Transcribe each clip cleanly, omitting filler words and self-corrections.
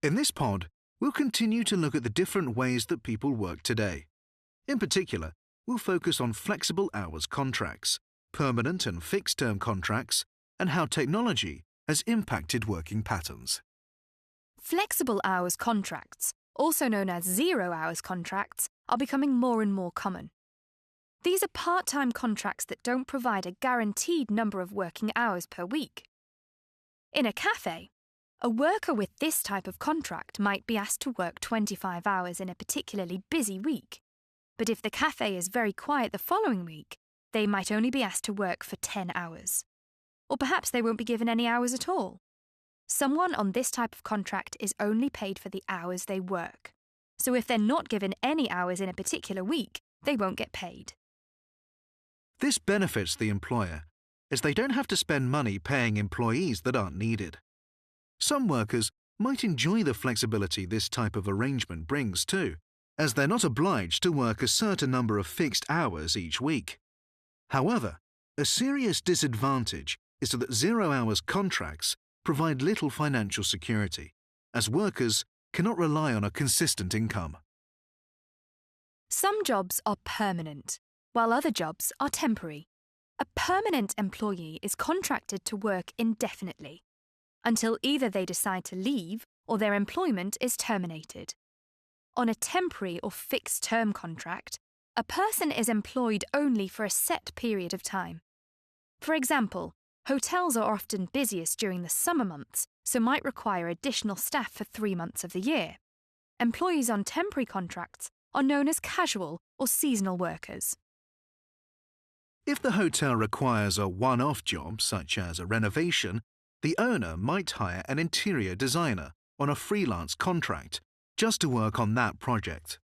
In this pod, we'll continue to look at the different ways that people work today. In particular, we'll focus on flexible hours contracts, permanent and fixed-term contracts, and how technology has impacted working patterns. Flexible hours contracts, also known as zero-hours contracts, are becoming more and more common. These are part-time contracts that don't provide a guaranteed number of working hours per week. In a cafe, a worker with this type of contract might be asked to work 25 hours in a particularly busy week. But if the cafe is very quiet the following week, they might only be asked to work for 10 hours. Or perhaps they won't be given any hours at all. Someone on this type of contract is only paid for the hours they work. So if they're not given any hours in a particular week, they won't get paid. This benefits the employer, as they don't have to spend money paying employees that aren't needed. Some workers might enjoy the flexibility this type of arrangement brings too, as they're not obliged to work a certain number of fixed hours each week. However, a serious disadvantage is that zero-hours contracts provide little financial security, as workers cannot rely on a consistent income. Some jobs are permanent, while other jobs are temporary. A permanent employee is contracted to work indefinitely, until either they decide to leave or their employment is terminated. On a temporary or fixed-term contract, a person is employed only for a set period of time. For example, hotels are often busiest during the summer months, so might require additional staff for 3 months of the year. Employees on temporary contracts are known as casual or seasonal workers. If the hotel requires a one-off job, such as a renovation, the owner might hire an interior designer on a freelance contract just to work on that project.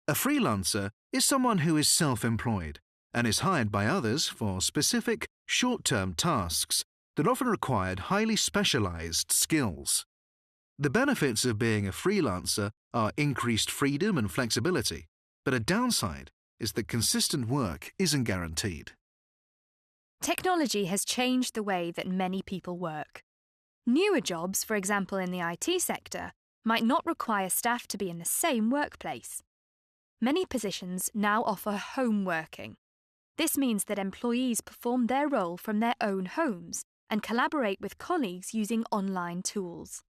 A freelancer is someone who is self-employed and is hired by others for specific, short-term tasks that often require highly specialized skills. The benefits of being a freelancer are increased freedom and flexibility, but a downside is that consistent work isn't guaranteed. Technology has changed the way that many people work. Newer jobs, for example in the IT sector, might not require staff to be in the same workplace. Many positions now offer home working. This means that employees perform their role from their own homes and collaborate with colleagues using online tools.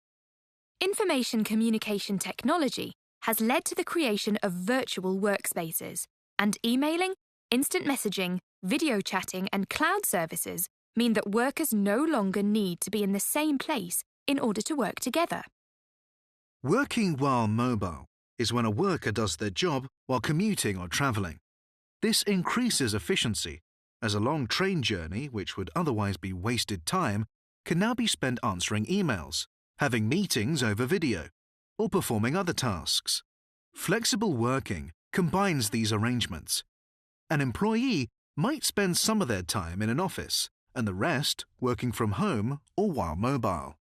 Information communication technology has led to the creation of virtual workspaces, and emailing, instant messaging, video chatting, and cloud services mean that workers no longer need to be in the same place in order to work together. Working while mobile is when a worker does their job while commuting or traveling. This increases efficiency, as a long train journey, which would otherwise be wasted time, can now be spent answering emails, having meetings over video, or performing other tasks. Flexible working combines these arrangements. An employee might spend some of their time in an office and the rest working from home or while mobile.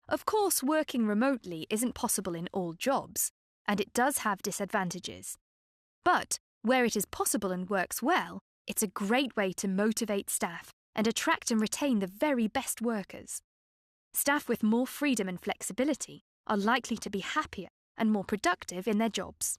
Of course, working remotely isn't possible in all jobs, and it does have disadvantages. But where it is possible and works well, it's a great way to motivate staff and attract and retain the very best workers. Staff with more freedom and flexibility are likely to be happier and more productive in their jobs.